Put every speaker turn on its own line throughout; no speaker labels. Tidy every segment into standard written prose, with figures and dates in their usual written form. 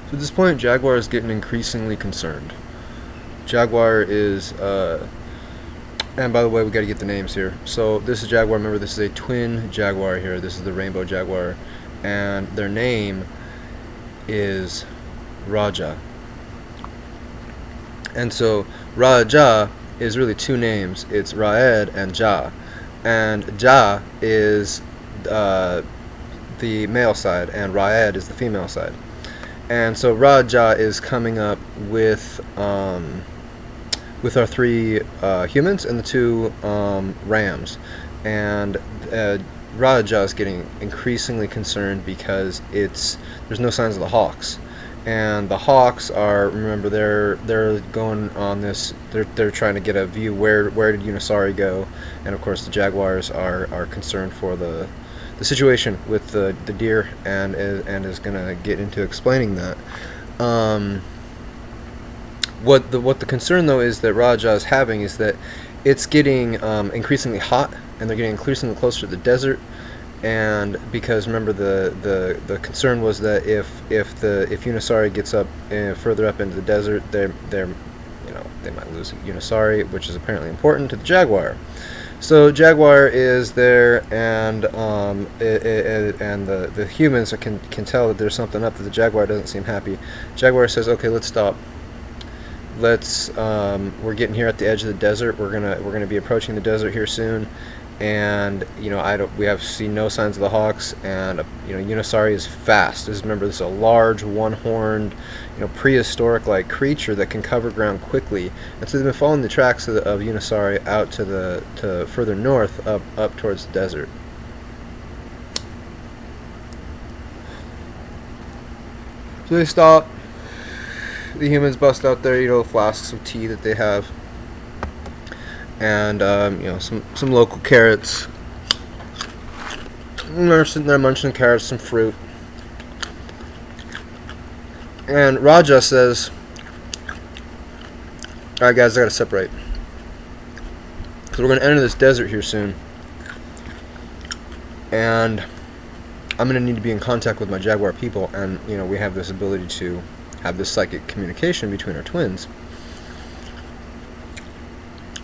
So at this point, Jaguar is getting increasingly concerned. Jaguar is, and by the way, we got to get the names here. So this is Jaguar. Remember, this is a twin Jaguar here. This is the Rainbow Jaguar, and their name is Raja. And so Raja is really two names. It's Raed and Ja, and Ja is the male side, and Raed is the female side. And so Raja is coming up with our three humans and the two rams, and Raja is getting increasingly concerned because there's no signs of the hawks, and the hawks are, remember, they're going on this, they're trying to get a view where did Unisari go, and of course the jaguars are concerned for the situation with the deer, and is gonna get into explaining that. What the concern though is that Raja is having is that it's getting increasingly hot, and they're getting increasingly closer to the desert. And because remember the concern was that if Unisari gets up further up into the desert, they might lose Unisari, which is apparently important to the jaguar. So Jaguar is there, and the humans can tell that there's something up, that the Jaguar doesn't seem happy. Jaguar says, "Okay, let's stop. We're getting here at the edge of the desert. We're gonna be approaching the desert here soon, and we have seen no signs of the hawks, and Unisari is fast. Remember, this is a large one-horned, prehistoric like creature that can cover ground quickly, and so they've been following the tracks of Unisari out to further north, up towards the desert." So they stop. The humans bust out their flasks of tea that they have, and some local carrots. And they're sitting there munching carrots, some fruit. And Raja says, "Alright guys, I gotta separate. So we're gonna enter this desert here soon. And I'm gonna need to be in contact with my jaguar people, and we have this ability to have this psychic communication between our twins."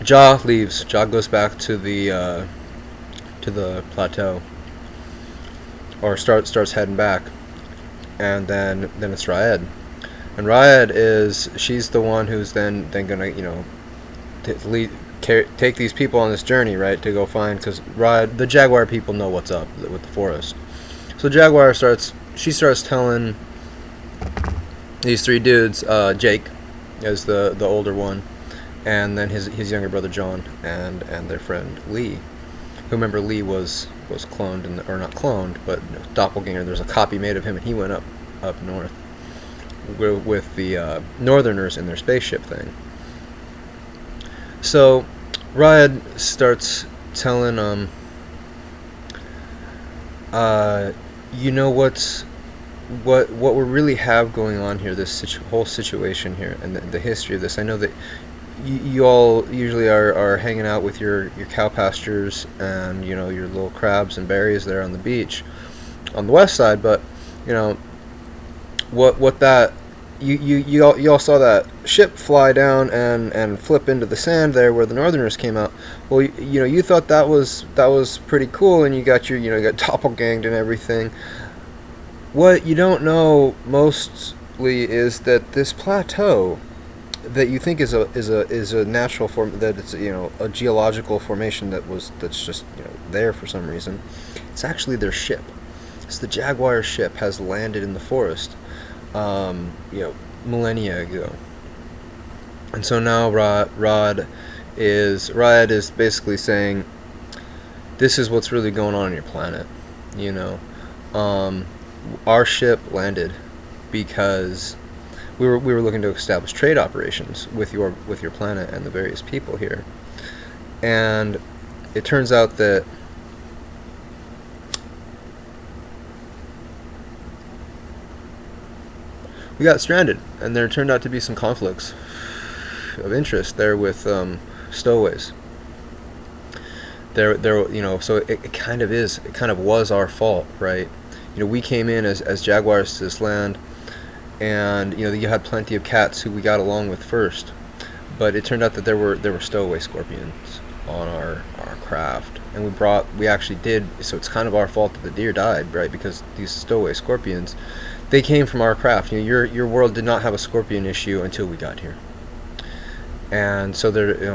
Ja leaves. Ja goes back to the plateau, or starts heading back, and then it's Raed, and she's the one who's then gonna take these people on this journey, right, to go find, because the jaguar people know what's up with the forest. So Jaguar starts telling these three dudes, Jake is the older one, and then his younger brother John, and their friend Lee, who, remember, Lee was cloned, or not cloned, but doppelganger. There's a copy made of him, and he went up north with the Northerners in their spaceship thing. So Riot starts telling what we really have going on here, this whole situation here, and the history of this. I know that you all usually are hanging out with your cow pastures and your little crabs and berries there on the beach on the west side, but what that you all saw that ship fly down and flip into the sand there where the Northerners came out. Well, you thought that was pretty cool, and you got got doppelganged and everything. What you don't know mostly is that this plateau that you think is a natural form, that it's a geological formation that's just there for some reason. It's actually their ship. It's the Jaguar ship has landed in the forest, millennia ago. And so now Riot is basically saying, this is what's really going on your planet. Our ship landed because we were looking to establish trade operations with your planet and the various people here, and it turns out that we got stranded, and there turned out to be some conflicts of interest there with stowaways. So it kind of was our fault, right? We came in as jaguars to this land, and you had plenty of cats who we got along with first, but it turned out that there were stowaway scorpions on our craft, and we actually did, so it's kind of our fault that the deer died, right? Because these stowaway scorpions, they came from our craft. Your world did not have a scorpion issue until we got here. And so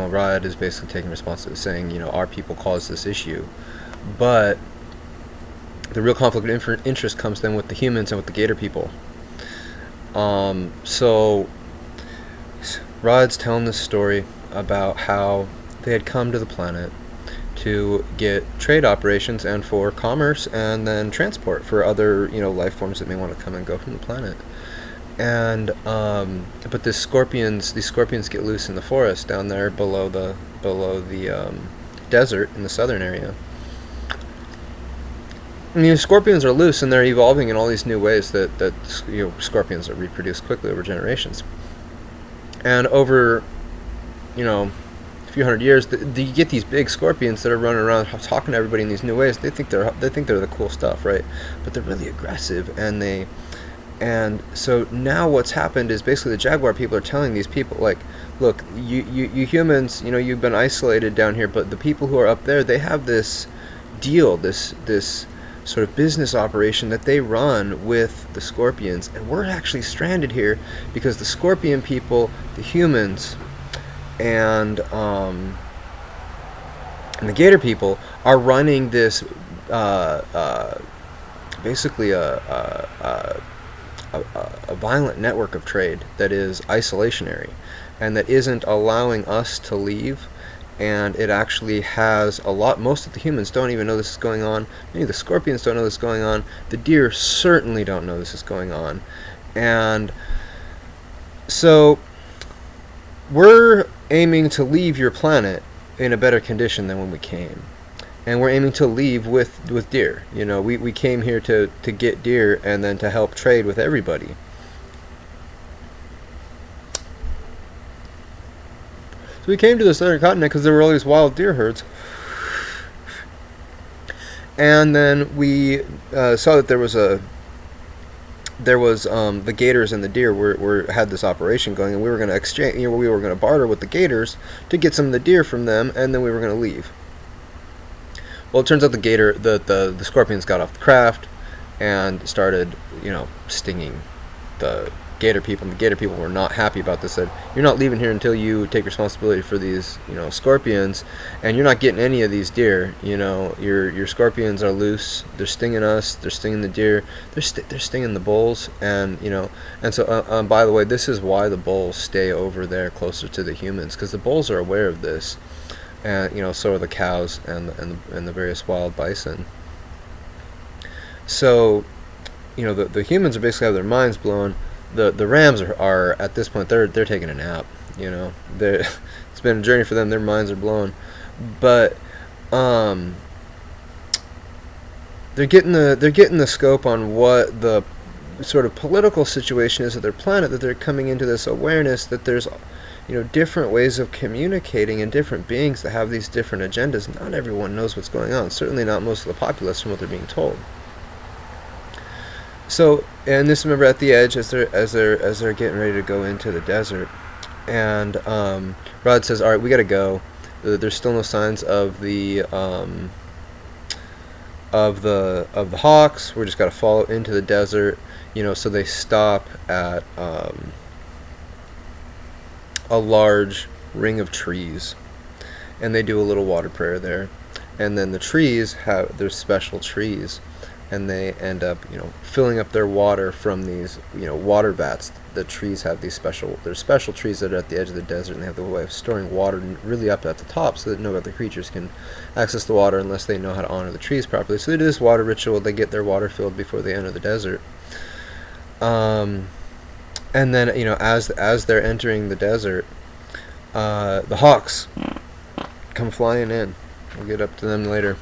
Riot is basically taking responsibility, saying, our people caused this issue. But the real conflict of interest comes then with the humans and with the gator people. So Riot's telling this story about how they had come to the planet to get trade operations and for commerce and then transport for other, life forms that may want to come and go from the planet. And but these scorpions get loose in the forest down there below the desert in the southern area. And scorpions are loose, and they're evolving in all these new ways that scorpions that reproduce quickly over generations. And over a few hundred years, you get these big scorpions that are running around talking to everybody in these new ways. They think they're the cool stuff, right? But they're really aggressive, and so now what's happened is basically the jaguar people are telling these people, like, look, you humans, you've been isolated down here, but the people who are up there, they have this deal, this sort of business operation that they run with the scorpions, and we're actually stranded here because the scorpion people, the humans, and the gator people are running this basically a violent network of trade that is isolationary and that isn't allowing us to leave. And it actually has most of the humans don't even know this is going on. Many of the scorpions don't know this is going on. The deer certainly don't know this is going on. And so we're aiming to leave your planet in a better condition than when we came. And we're aiming to leave with deer. We came here to get deer and then to help trade with everybody. So we came to the southern continent because there were all these wild deer herds. And then we saw that there was the gators and the deer had this operation going, and we were going to exchange. We were going to barter with the gators to get some of the deer from them, and then we were going to leave. Well, it turns out the scorpions got off the craft and started, stinging the gator people. And the gator people were not happy about this. Said, "You're not leaving here until you take responsibility for these, scorpions, and you're not getting any of these deer. Your scorpions are loose. They're stinging us. They're stinging the deer. They're stinging the bulls, and and so by the way, this is why the bulls stay over there closer to the humans, because the bulls are aware of this." And so are the cows and the various wild bison. So, the humans are basically have their minds blown. The rams are at this point they're taking a nap. It's been a journey for them. Their minds are blown, but they're getting the scope on what the sort of political situation is of their planet. That they're coming into this awareness that there's different ways of communicating and different beings that have these different agendas. Not everyone knows what's going on. Certainly not most of the populace from what they're being told. So, and this, remember, at the edge as they're getting ready to go into the desert, and Rod says, "All right, we got to go. There's still no signs of the hawks. We're just got to follow into the desert." So they stop at a large ring of trees, and they do a little water prayer there. And then the trees have their special trees, and they end up filling up their water from these water vats. The trees have these special trees that are at the edge of the desert, and they have the way of storing water really up at the top so that no other creatures can access the water unless they know how to honor the trees properly. So they do this water ritual. They get their water filled before they enter the desert. And then, as they're entering the desert, the hawks come flying in. We'll get up to them later.